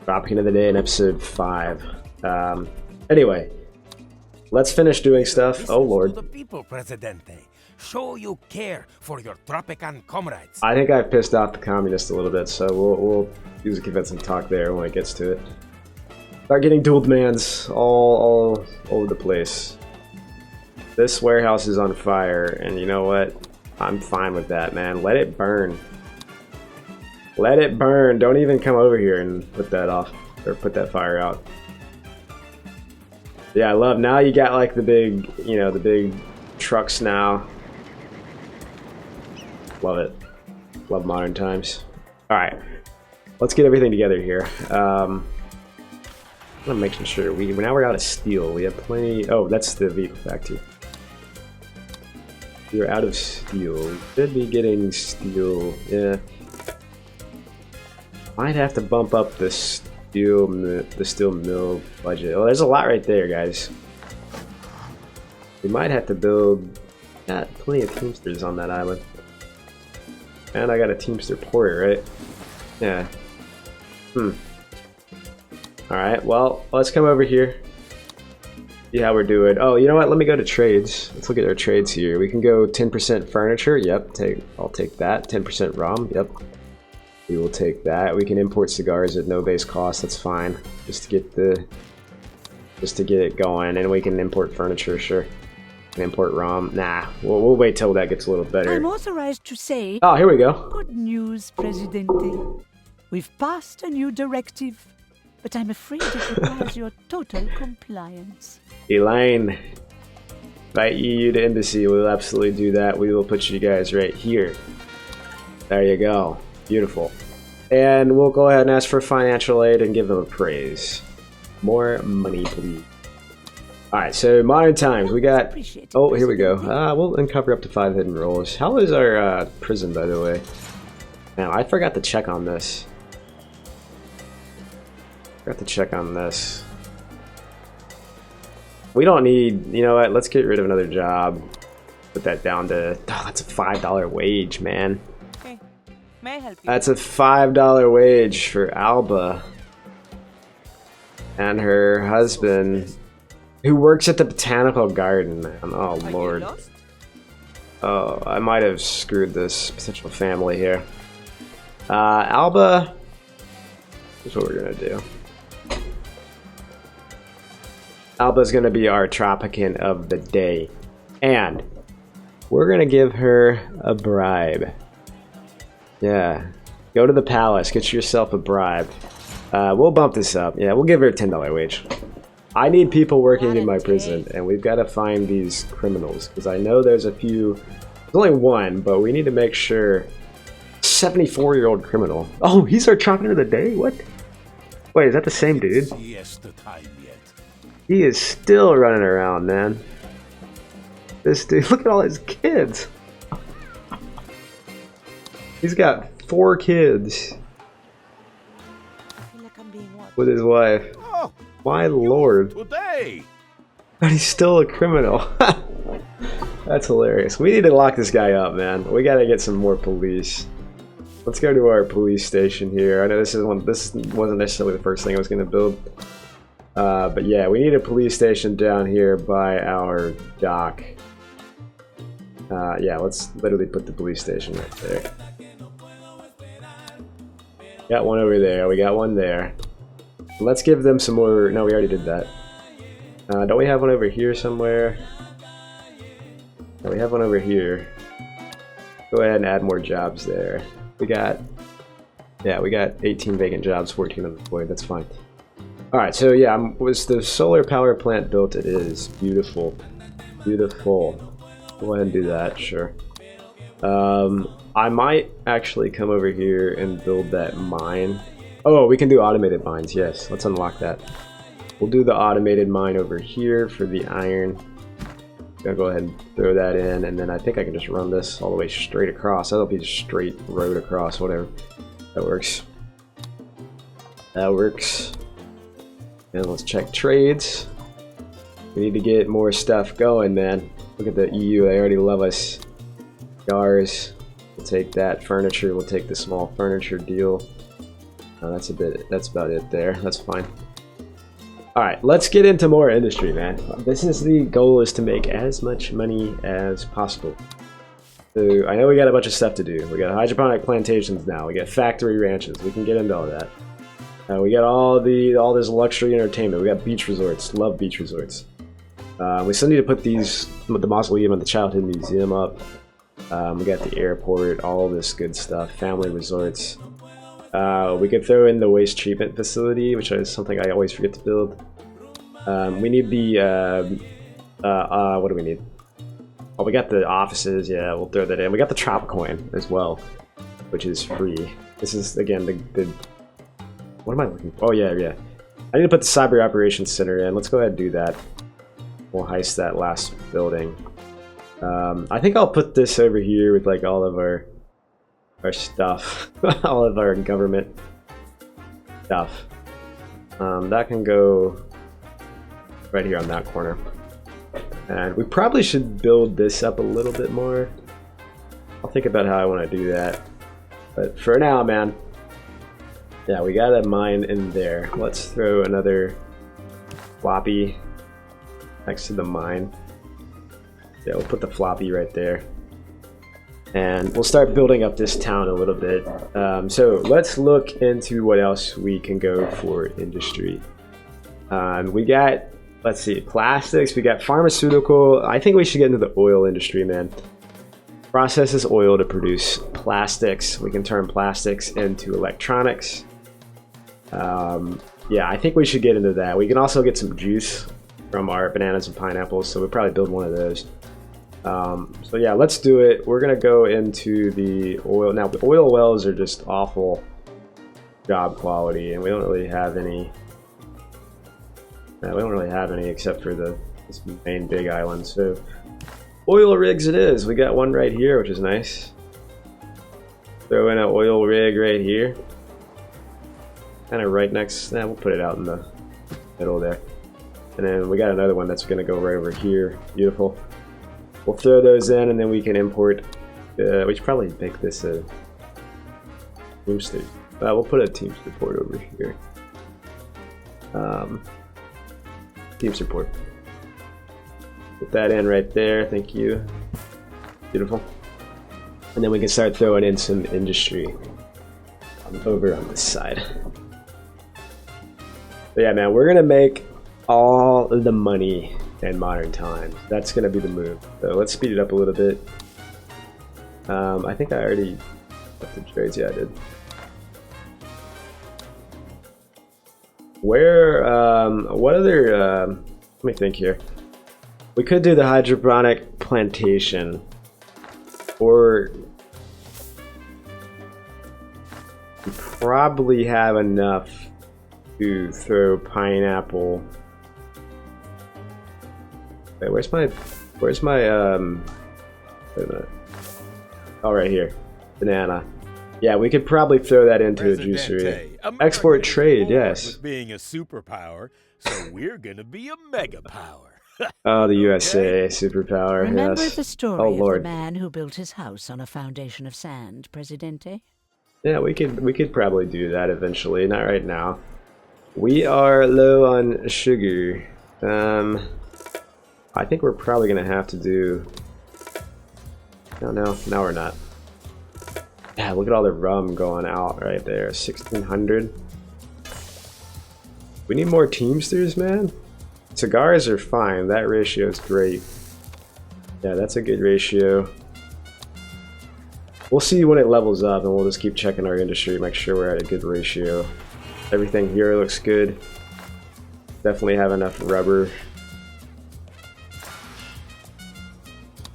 Speaker 1: Dropping of the day in episode 5. Anyway, let's finish doing stuff. Oh lord.
Speaker 12: The people, Presidente. Show you care for your Tropican comrades.
Speaker 1: I think I've pissed off the communists a little bit, so we'll use a convincing talk there when it gets to it. Start getting dual demands all over the place. This warehouse is on fire, and you know what? I'm fine with that, man. Let it burn. Let it burn. Don't even come over here and put that off, or put that fire out. Yeah, I love, now you got like the big, you know, the big trucks now. Love it. Love modern times. Alright, let's get everything together here. I'm making sure now we're out of steel. We have plenty. Oh, that's the vehicle factory. We're out of steel. We should be getting steel. Yeah. Might have to bump up the steel mill budget. Oh, there's a lot right there, guys. We might have to build. Got plenty of Teamsters on that island. And I got a Teamster porter, right? Yeah. Alright, well, let's come over here. See how we're doing. Oh, you know what? Let me go to trades. Let's look at our trades here. We can go 10% furniture. Yep, I'll take that. 10% rum. Yep. We will take that. We can import cigars at no base cost. That's fine. Just to get it going. And we can import furniture, sure. Import rum. Nah, we'll wait till that gets a little better.
Speaker 9: I'm authorized to say...
Speaker 1: Oh, here we go.
Speaker 9: Good news, Presidente. We've passed a new directive, but I'm afraid it requires your total compliance.
Speaker 1: Elaine, by EU to embassy, we'll absolutely do that. We will put you guys right here. There you go. Beautiful. And we'll go ahead and ask for financial aid and give them a praise. More money, please. Alright, so modern times, we got... Oh, here we go. We'll uncover up to 5 hidden roles. How is our prison, by the way? Man, I forgot to check on this. We don't need... You know what? Let's get rid of another job. Put that down to... Oh, that's a $5 wage, man.
Speaker 11: Okay. May I help you?
Speaker 1: That's a $5 wage for Alba. And her husband... Who works at the botanical garden, man. Oh, lord. Oh, I might have screwed this potential family here. Alba... Here's what we're gonna do. Alba's gonna be our Tropican of the day. And we're gonna give her a bribe. Yeah. Go to the palace, get yourself a bribe. We'll bump this up. Yeah, we'll give her a $10 wage. I need people working in my prison, and we've got to find these criminals, because I know there's a few... There's only one, but we need to make sure... 74-year-old criminal. Oh, he's our chopping of the day? What? Wait, is that the same dude? He is still running around, man. This dude, look at all his kids. He's got 4 kids with his wife.
Speaker 7: Oh,
Speaker 1: my lord.
Speaker 7: Today.
Speaker 1: But he's still a criminal. That's hilarious. We need to lock this guy up, man. We gotta get some more police. Let's go to our police station here. I know this wasn't necessarily the first thing I was gonna build. But yeah, we need a police station down here by our dock. Yeah, let's literally put the police station right there. Got one over there, we got one there. Let's give them some more. No, we already did that. Don't we have one over here somewhere? No, we have one over here. Go ahead and add more jobs there. We got 18 vacant jobs, 14 unemployed, that's fine. Alright, so yeah, was the solar power plant built? It is. Beautiful. Beautiful. Go ahead and do that, sure. I might actually come over here and build that mine. Oh, we can do automated mines, yes. Let's unlock that. We'll do the automated mine over here for the iron. I'll go ahead and throw that in, and then I think I can just run this all the way straight across. That'll be just straight road across, whatever. That works. That works. And let's check trades. We need to get more stuff going, man. Look at the EU, they already love us. Cars, we'll take that. Furniture, we'll take the small furniture deal. That's about it there. That's fine. Alright, let's get into more industry, man. This is the goal, is to make as much money as possible. So, I know we got a bunch of stuff to do. We got hydroponic plantations now. We got factory ranches. We can get into all that. We got all this luxury entertainment. We got beach resorts. Love beach resorts. We still need to put the mausoleum and the childhood museum up. We got the airport, all this good stuff. Family resorts. We could throw in the waste treatment facility, which is something I always forget to build. We need the what do we need? Oh, we got the offices. Yeah, we'll throw that in. We got the Tropicoin as well, which is free. This is again the what am I looking for? Oh yeah. I need to put the Cyber Operations Center in. Let's go ahead and do that. We'll heist that last building. I think I'll put this over here with like all of our stuff, all of our government stuff. That can go right here on that corner. And we probably should build this up a little bit more. I'll think about how I want to do that. But for now, man, yeah, we got a mine in there. Let's throw another floppy next to the mine. Yeah, we'll put the floppy right there. And we'll start building up this town a little bit. So let's look into what else we can go for industry. We got, let's see, plastics, we got pharmaceutical. I think we should get into the oil industry, man. Processes oil to produce plastics. We can turn plastics into electronics. Yeah, I think we should get into that. We can also get some juice from our bananas and pineapples, so we'll probably build one of those. So yeah, let's do it. We're gonna go into the oil. Now, the oil wells are just awful job quality, and we don't really have any. We don't really have any except for this main big island. So oil rigs it is. We got one right here, which is nice. Throw in an oil rig right here. Kind of right next. Nah, we'll put it out in the middle there. And then we got another one that's gonna go right over here. Beautiful. We'll throw those in, and then we can import. We should probably make this a Teamster. We'll put a Teamster port over here. Teamster port. Put that in right there. Thank you. Beautiful. And then we can start throwing in some industry over on this side. But yeah, man, we're gonna make all the money in modern times. That's gonna be the move. So let's speed it up a little bit. I think I already left the trades. Yeah, I did. Where? What other? Let me think here. We could do the hydroponic plantation, or probably have enough to throw pineapple. Wait, where's my wait a minute. Oh, right here. Banana. Yeah, we could probably throw that into a juicery. Export trade, yes.
Speaker 12: With being a superpower, so we're gonna be a mega power.
Speaker 1: Oh, the USA superpower.
Speaker 9: Remember
Speaker 1: yes.
Speaker 9: the story
Speaker 1: Oh,
Speaker 9: of
Speaker 1: Lord.
Speaker 9: the man who built his house on a foundation of sand, Presidente?
Speaker 1: Yeah, we could probably do that eventually. Not right now. We are low on sugar. I think we're probably gonna have to do. No, we're not. Yeah, look at all the rum going out right there. 1,600. We need more Teamsters, man. Cigars are fine. That ratio is great. Yeah, that's a good ratio. We'll see when it levels up, and we'll just keep checking our industry, make sure we're at a good ratio. Everything here looks good. Definitely have enough rubber.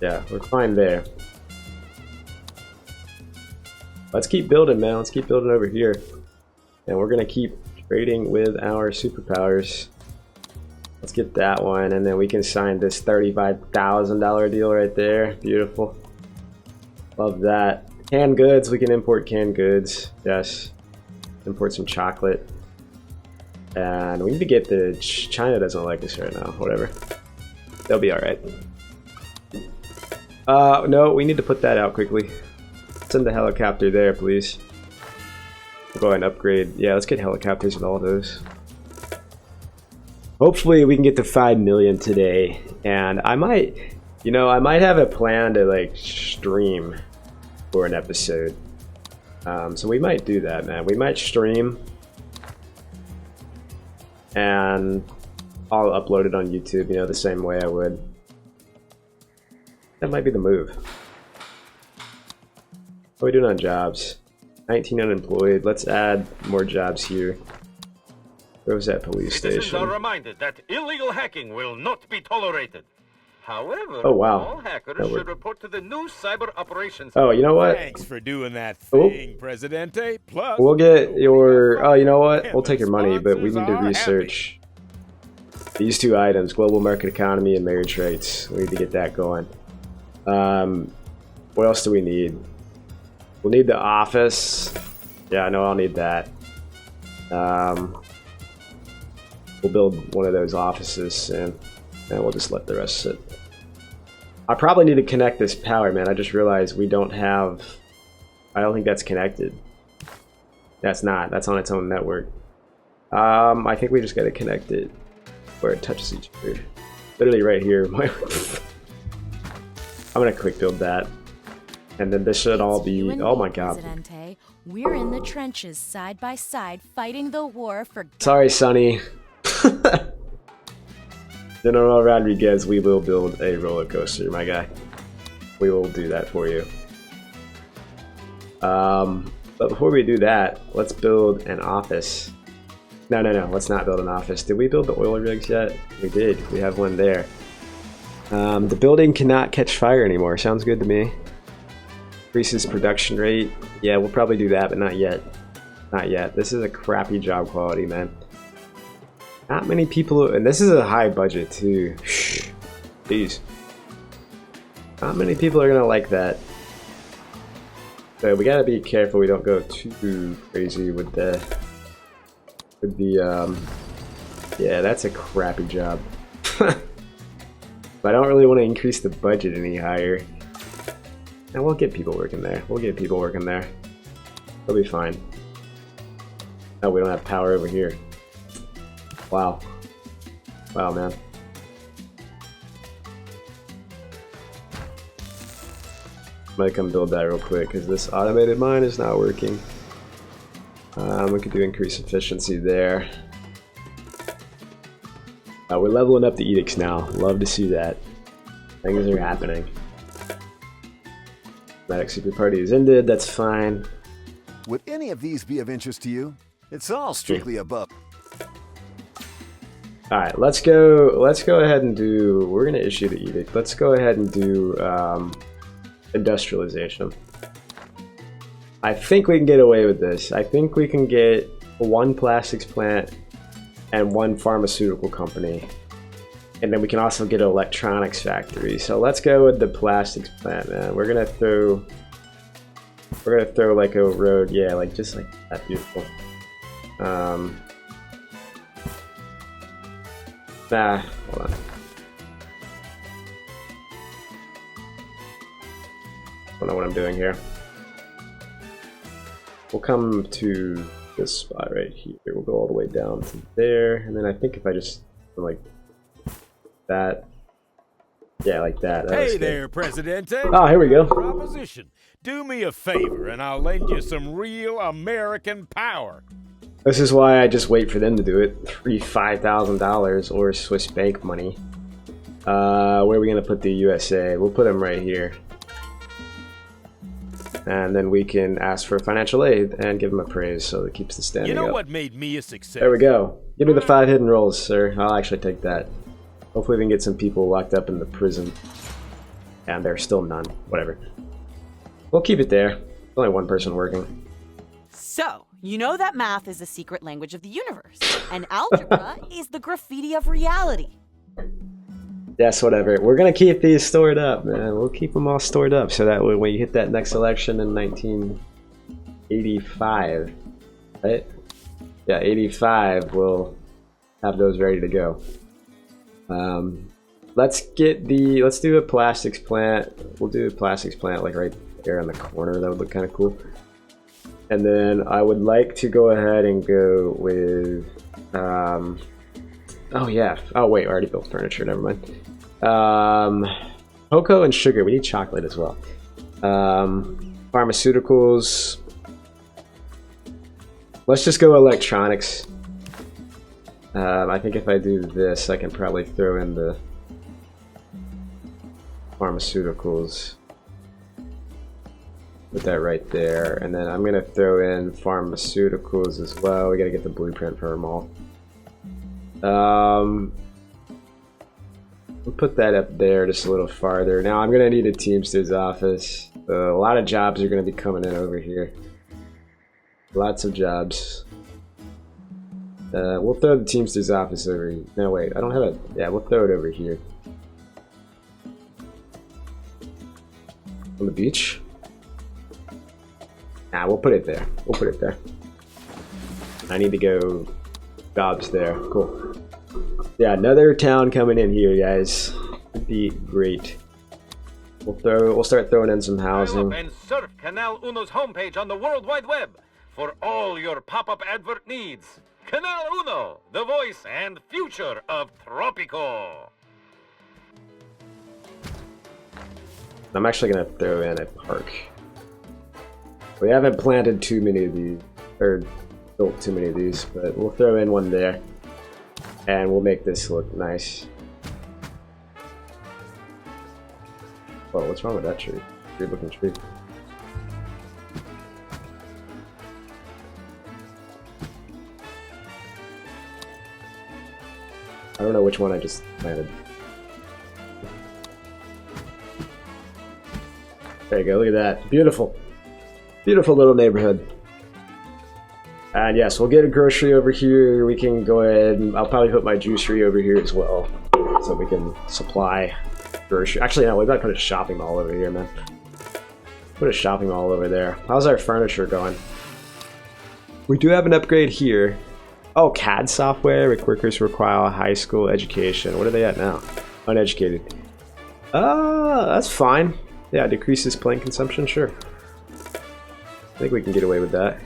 Speaker 1: Yeah, we're fine there. Let's keep building, man. Let's keep building over here. And we're gonna keep trading with our superpowers. Let's get that one, and then we can sign this $35,000 deal right there. Beautiful. Love that. Canned goods, we can import canned goods. Yes. Import some chocolate. And we need to get the... China doesn't like us right now. Whatever. They'll be alright. No, we need to put that out quickly. Send the helicopter there, please. We'll go ahead and upgrade. Yeah, let's get helicopters with all those. Hopefully we can get to 5 million today. And I might... You know, I might have a plan to, like, stream for an episode. So we might do that, man. We might stream. And I'll upload it on YouTube, you know, the same way I would. That might be the move. What are we doing on jobs? 19 unemployed. Let's add more jobs here. Where was that police
Speaker 2: Citizens
Speaker 1: station?
Speaker 2: are reminded that illegal hacking will not be tolerated. However,
Speaker 1: Oh, wow.
Speaker 2: all hackers
Speaker 1: That would-
Speaker 2: should report to the new cyber operations.
Speaker 1: Oh, you know what?
Speaker 12: Thanks for doing that
Speaker 1: Oh.
Speaker 12: thing, Presidente. Plus,
Speaker 1: We'll get your... Oh, you know what? We'll take your money, but we need to research these two items. Global market economy and marriage rates. We need to get that going. What else do we need? We'll need the office. Yeah, I know I'll need that. We'll build one of those offices soon. And we'll just let the rest sit. I probably need to connect this power, man. I just realized we don't have... I don't think that's connected. That's not. That's on its own network. I think we just gotta connect it where it touches each other. Literally right here. I'm gonna quick build that. And then this should all be... Oh my god.
Speaker 13: Presidente, we're in the trenches side by side fighting the war for...
Speaker 1: Sorry, Sonny. General Rodriguez, we will build a roller coaster, my guy. We will do that for you. But before we do that, let's build an office. No, let's not build an office. Did we build the oil rigs yet? We did. We have one there. The building cannot catch fire anymore. Sounds good to me. Increases production rate. Yeah, we'll probably do that, but not yet. Not yet. This is a crappy job quality, man. Not many people, and this is a high budget too. Jeez. Not many people are gonna like that. So we gotta be careful we don't go too crazy with the yeah, that's a crappy job. But I don't really want to increase the budget any higher. And we'll get people working there. We'll get people working there. They'll be fine. Oh, we don't have power over here. Wow. Wow, man. Might come build that real quick because this automated mine is not working. We could do increased efficiency there. We're leveling up the edicts now. Love to see that. Things are happening. Medic Super Party is ended. That's fine.
Speaker 3: Would any of these be of interest to you? It's all strictly above.
Speaker 1: Alright, let's go ahead and do... We're going to issue the edict. Let's go ahead and do industrialization. I think we can get away with this. I think we can get one plastics plant and one pharmaceutical company. And then we can also get an electronics factory. So let's go with the plastics plant, man. We're gonna throw like a road, yeah, like just like that. Beautiful. Nah, hold on. I don't know what I'm doing here. We'll come to this spot right here. We'll go all the way down to there, and then I think if I just like that, yeah, like that.
Speaker 12: Hey there, Presidente.
Speaker 1: Oh, here we go.
Speaker 12: Proposition. Do me a favor, and I'll lend you some real American power.
Speaker 1: This is why I just wait for them to do it. Free $5,000 or Swiss bank money. Where are we gonna put the USA? We'll put them right here. And then we can ask for financial aid and give them a praise so it keeps the standing up.
Speaker 12: You know what made me a success?
Speaker 1: There we go. Give me the 5 hidden rolls, sir. I'll actually take that. Hopefully we can get some people locked up in the prison. And there's still none. Whatever. We'll keep it there. There's only one person working.
Speaker 11: So, you know that math is the secret language of the universe, and algebra is the graffiti of reality.
Speaker 1: Yes, whatever. We're gonna keep these stored up, man. We'll keep them all stored up so that way when you hit that next election in 1985, right? Yeah, 85, we'll have those ready to go. Let's do a plastics plant. We'll do a plastics plant like right there in the corner. That would look kind of cool. And then I would like to go ahead and go with, oh yeah. Oh wait, I already built furniture. Never mind. Cocoa and sugar. We need chocolate as well. Pharmaceuticals. Let's just go electronics. I think if I do this, I can probably throw in the pharmaceuticals. Put that right there, and then I'm gonna throw in pharmaceuticals as well. We gotta get the blueprint for them all. We'll put that up there just a little farther. Now I'm gonna need a Teamster's office. A lot of jobs are gonna be coming in over here. Lots of jobs. We'll throw the Teamster's office over here. No, wait, I don't have a... Yeah, we'll throw it over here. On the beach? Nah, we'll put it there. We'll put it there. I need to go jobs there. Cool. Yeah, another town coming in here, guys. Would be great. We'll start throwing in some housing.
Speaker 2: And surf Canal Uno's homepage on the World Wide Web for all your pop-up advert needs. Canal Uno, the voice and future of Tropico.
Speaker 1: I'm actually gonna throw in a park. We haven't planted too many of these, or built too many of these, but we'll throw in one there. And we'll make this look nice. Whoa, what's wrong with that tree? Weird looking tree. I don't know which one I just planted. There you go, look at that. Beautiful. Beautiful little neighborhood. And yes, we'll get a grocery over here. We can go ahead and I'll probably put my juicery over here as well. So we can supply grocery. Actually, no, we gotta put a shopping mall over here, man. Put a shopping mall over there. How's our furniture going? We do have an upgrade here. Oh, CAD software. Workers require a high school education. What are they at now? Uneducated. That's fine. Yeah, decreases plane consumption, sure. I think we can get away with that.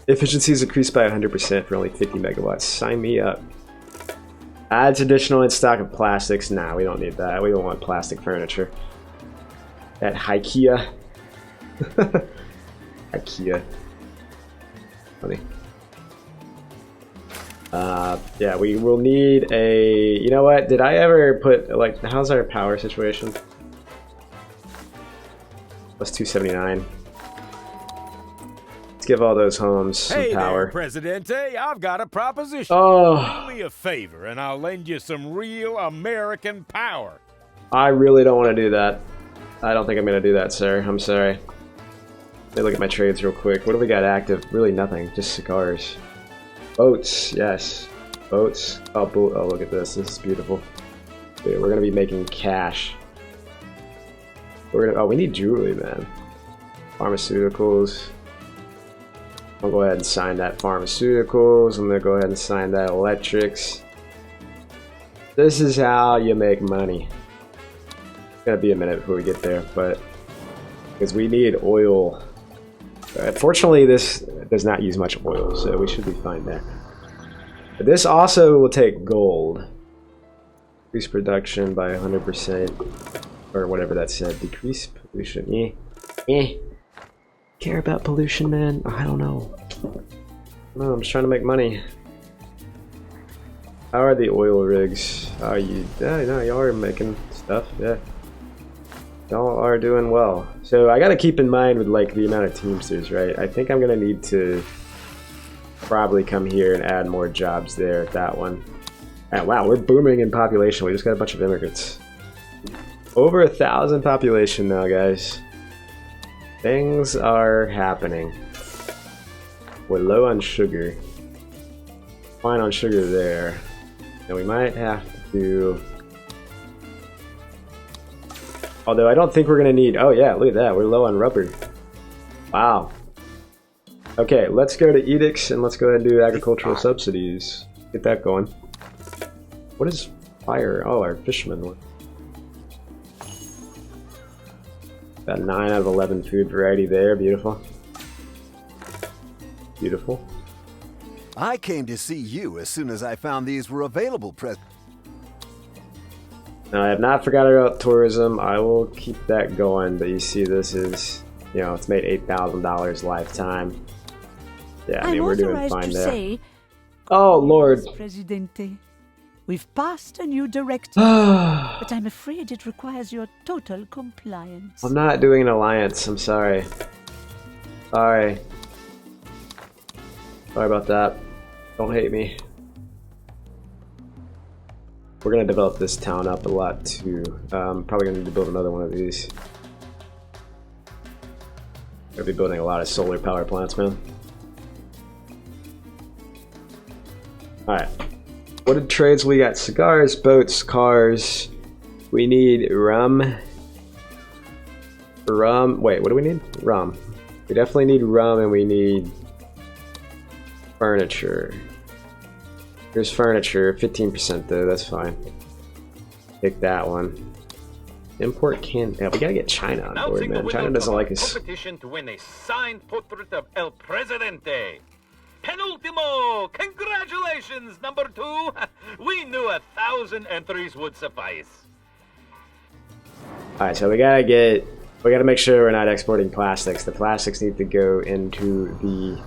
Speaker 1: Efficiency is increased by 100% for only 50 megawatts. Sign me up. Adds additional in stock of plastics. Nah, we don't need that. We don't want plastic furniture. That IKEA. IKEA. Funny. Yeah, we will need a... You know what? Did I ever put... Like, how's our power situation? Plus 279. Let's give all those homes some power.
Speaker 12: There, Presidente, I've got a proposition.
Speaker 1: Oh.
Speaker 12: Do me a favor, and I'll lend you some real American power.
Speaker 1: I really don't want to do that. I don't think I'm gonna do that, sir. I'm sorry. Let me look at my trades real quick. What do we got active? Really nothing. Just cigars. Boats, yes. Boats. Oh, oh, look at this. This is beautiful. Dude, we're gonna be making cash. Oh, we need jewelry, man. Pharmaceuticals. I'll go ahead and sign that pharmaceuticals. I'm gonna go ahead and sign that electrics. This is how you make money. It's gonna be a minute before we get there, but because we need oil. Fortunately, this does not use much oil, so we should be fine there. But this also will take gold. Increase production by 100%, or whatever that said. Decrease pollution. Care about pollution, man? I don't know. No, I'm just trying to make money. How are the oil rigs? How are you? Yeah, no, y'all are making stuff. Yeah. Y'all are doing well. So I gotta keep in mind with like the amount of Teamsters, right? I think I'm gonna need to probably come here and add more jobs there at that one. And wow, we're booming in population. We just got a bunch of immigrants. Over 1,000 population now, guys. Things are happening. We're low on sugar. Fine on sugar there. And we might have to do... Although I don't think we're gonna need... Oh yeah, look at that. We're low on rubber. Wow. Okay, let's go to edicts and let's go ahead and do agricultural subsidies. Get that going. What is fire? Oh, our fisherman one. Got 9 out of 11 food variety there. Beautiful. Beautiful.
Speaker 3: I came to see you as soon as I found these were available,
Speaker 1: Now, I have not forgotten about tourism. I will keep that going, but you see this is, you know, it's made $8,000 lifetime. Yeah, I mean, we're doing fine there.
Speaker 9: Say,
Speaker 1: oh, Lord.
Speaker 9: Presidente, we've passed a new directive, but I'm afraid it requires your total compliance.
Speaker 1: I'm not doing an alliance. I'm sorry. Sorry. Sorry about that. Don't hate me. We're gonna develop this town up a lot too. Probably gonna need to build another one of these. Gonna be building a lot of solar power plants, man. Alright. What are trades we got? Cigars, boats, cars. We need rum. Rum. Wait, what do we need? Rum. We definitely need rum and we need furniture. Here's furniture, 15% though, that's fine. Take that one. Import can. Yeah, we gotta get China on board, man. China doesn't like us.
Speaker 2: Competition to win a signed portrait of El Presidente. Penultimo! Congratulations, number 2! We knew 1,000 entries would suffice.
Speaker 1: Alright, so we gotta make sure we're not exporting plastics. The plastics need to go into the...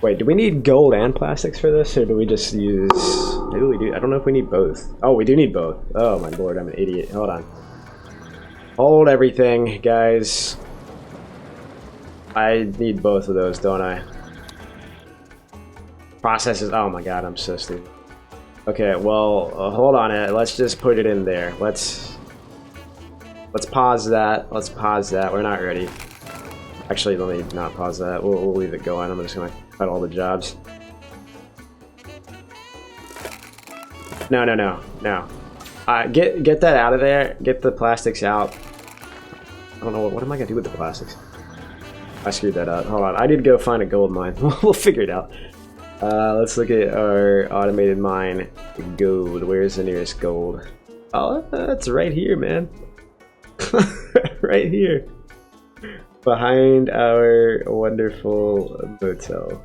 Speaker 1: Wait, do we need gold and plastics for this, or do we just use... Maybe we do. I don't know if we need both. Oh, we do need both. Oh my lord, I'm an idiot. Hold on. Hold everything, guys. I need both of those, don't I? Processes. Oh my god, I'm so stupid. Okay, well, hold on it. Let's just put it in there. Let's pause that. Let's pause that. We're not ready. Actually, let me not pause that. We'll leave it going. I'm just gonna cut all the jobs. No. Get that out of there. Get the plastics out. I don't know. What am I gonna do with the plastics? I screwed that up. Hold on. I need to go find a gold mine. We'll figure it out. Let's look at our automated mine. Gold. Where's the nearest gold? Oh, that's right here, man. Right here. Behind our wonderful motel.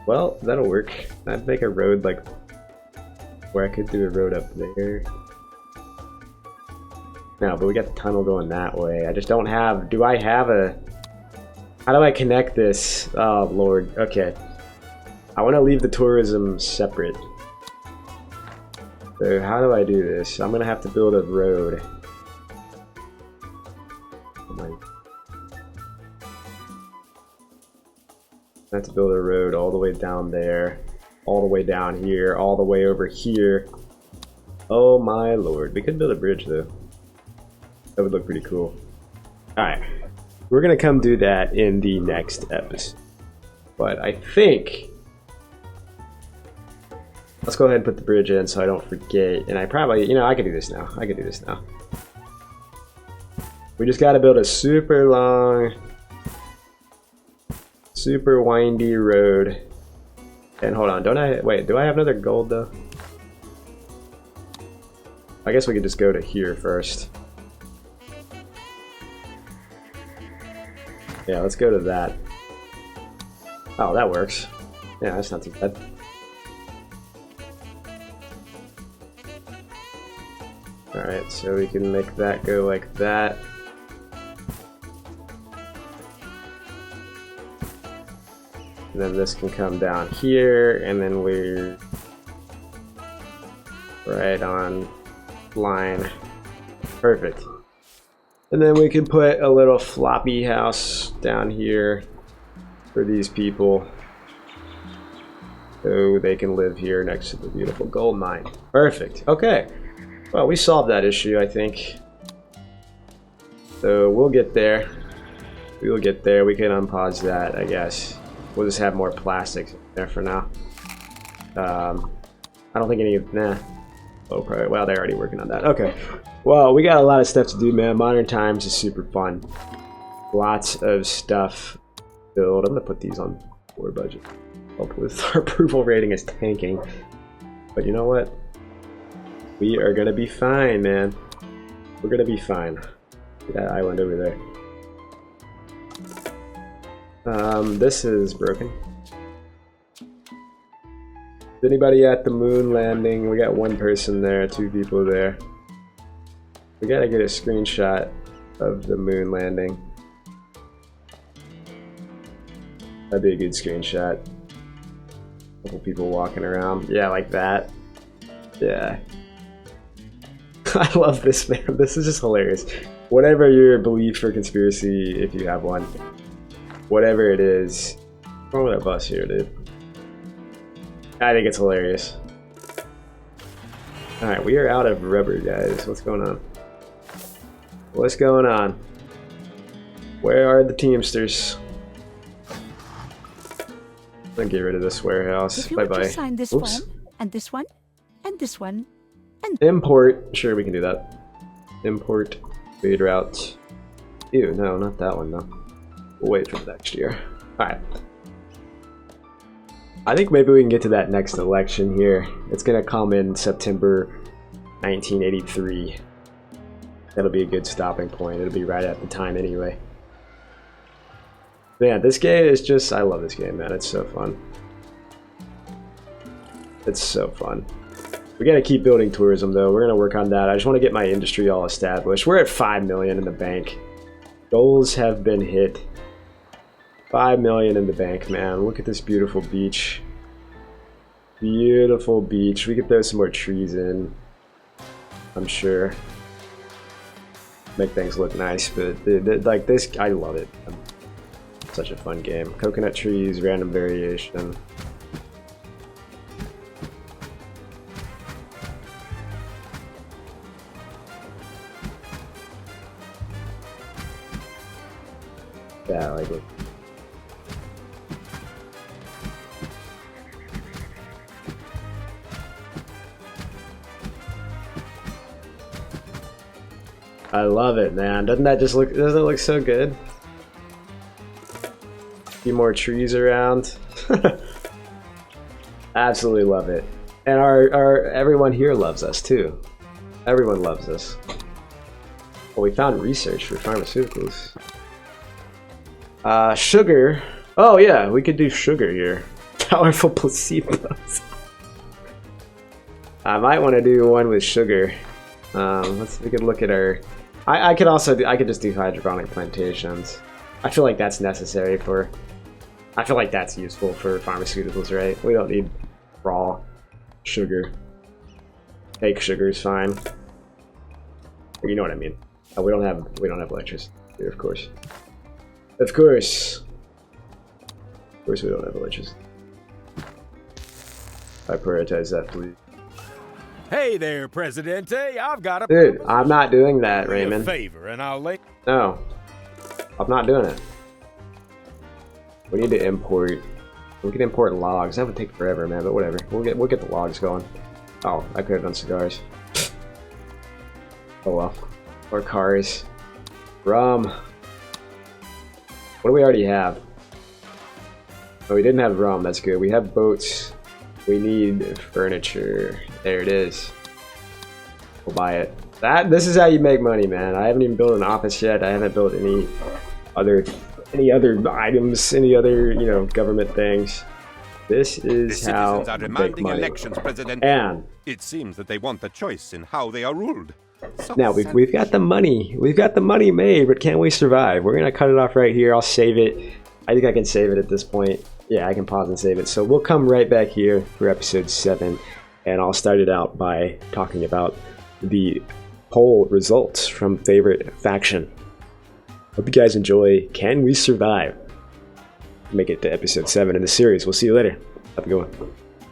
Speaker 1: Well, that'll work. I'd make a road like where I could do a road up there. No, but we got the tunnel going that way. I just don't have... Do I have a... How do I connect this? Oh, Lord. Okay. I want to leave the tourism separate. So how do I do this? I'm going to have to build a road. Oh my... I have to build a road all the way down there, all the way down here, all the way over here. Oh my lord. We could build a bridge though. That would look pretty cool. Alright. We're gonna come do that in the next episode. But I think... Let's go ahead and put the bridge in so I don't forget. And I probably... You know, I can do this now. I can do this now. We just gotta build a super long... super windy road. And hold on, don't I... Wait, do I have another gold though? I guess we could just go to here first. Yeah, let's go to that. Oh, that works. Yeah, that's not too bad. Alright, so we can make that go like that. And then this can come down here, and then we're right on line. Perfect. And then we can put a little floppy house down here for these people so they can live here next to the beautiful gold mine. Perfect. Okay. Well, we solved that issue, I think. So we'll get there. We will get there. We can unpause that, I guess. We'll just have more plastics there for now. I don't think any of... Nah. Oh, probably, well, they're already working on that. Okay. Well, we got a lot of stuff to do, man. Modern Times is super fun. Lots of stuff to build. I'm going to put these on 4 budget. Hopefully our approval rating is tanking. But you know what? We are going to be fine, man. We're going to be fine. Look at that island over there. This is broken. Is anybody at the moon landing? We got 1 person there, 2 people there. We gotta get a screenshot of the moon landing. That'd be a good screenshot. A couple people walking around. Yeah, like that. Yeah. I love this, man. This is just hilarious. Whatever your belief or conspiracy, if you have one, whatever it is, what's wrong with that bus here, dude? I think it's hilarious. Alright, we are out of rubber, guys. What's going on? What's going on? Where are the Teamsters? I'm gonna get rid of this warehouse.
Speaker 9: If you
Speaker 1: Bye-bye.
Speaker 9: were to sign this
Speaker 1: Oops.
Speaker 9: form, and this one, and this one, and...
Speaker 1: Import. Sure, we can do that. Import. Trade route. Ew, no, not that one, though. We'll wait for next year. Alright. I think maybe we can get to that next election here. It's gonna come in September 1983. That'll be a good stopping point. It'll be right at the time anyway. Man, this game is just... I love this game, man. It's so fun. It's so fun. We gotta keep building tourism, though. We're gonna work on that. I just want to get my industry all established. We're at 5 million in the bank. Goals have been hit. 5 million in the bank, man. Look at this beautiful beach. Beautiful beach. We could throw some more trees in, I'm sure. Make things look nice, but like this, I love it. Such a fun game. Coconut trees, random variation. Yeah, I like it. I love it, man. Doesn't that just look, doesn't it look so good? A few more trees around. Absolutely love it. And our everyone here loves us too. Everyone loves us. Well, we found research for pharmaceuticals. Sugar. Oh yeah, we could do sugar here. Powerful placebos. I might want to do one with sugar. We could look at our... I could also do, I could just do hydroponic plantations. I feel like that's necessary for... I feel like that's useful for pharmaceuticals, right? We don't need raw sugar. Fake sugar is fine. You know what I mean. We don't have electricity here, of course. Of course. Of course we don't have electricity. I prioritize that, please.
Speaker 12: Hey there, Presidente. I've got a
Speaker 1: Dude, I'm not doing that,
Speaker 12: Do me a
Speaker 1: Raymond.
Speaker 12: favor, and I'll let.
Speaker 1: No, I'm not doing it. We need to import. We can import logs. That would take forever, man. But whatever. We'll get the logs going. Oh, I could have done cigars. Oh well. Or cars. Rum. What do we already have? Oh, we didn't have rum. That's good. We have boats. We need furniture. There it is. We'll buy it. This is how you make money, man. I haven't even built an office yet. I haven't built any other items, any other, you know, government things. This is
Speaker 4: The
Speaker 1: how
Speaker 4: citizens are
Speaker 1: you make
Speaker 4: demanding
Speaker 1: money.
Speaker 4: elections, President.
Speaker 1: And
Speaker 4: it seems that they want a choice in how they are ruled. So
Speaker 1: now we've got the money. We've got the money made, but can we survive? We're gonna cut it off right here. I'll save it. I think I can save it at this point. Yeah, I can pause and save it. So we'll come right back here for episode 7, and I'll start it out by talking about the poll results from favorite faction. Hope you guys enjoy Can We Survive? Make it to episode 7 in the series. We'll see you later. Have a good one.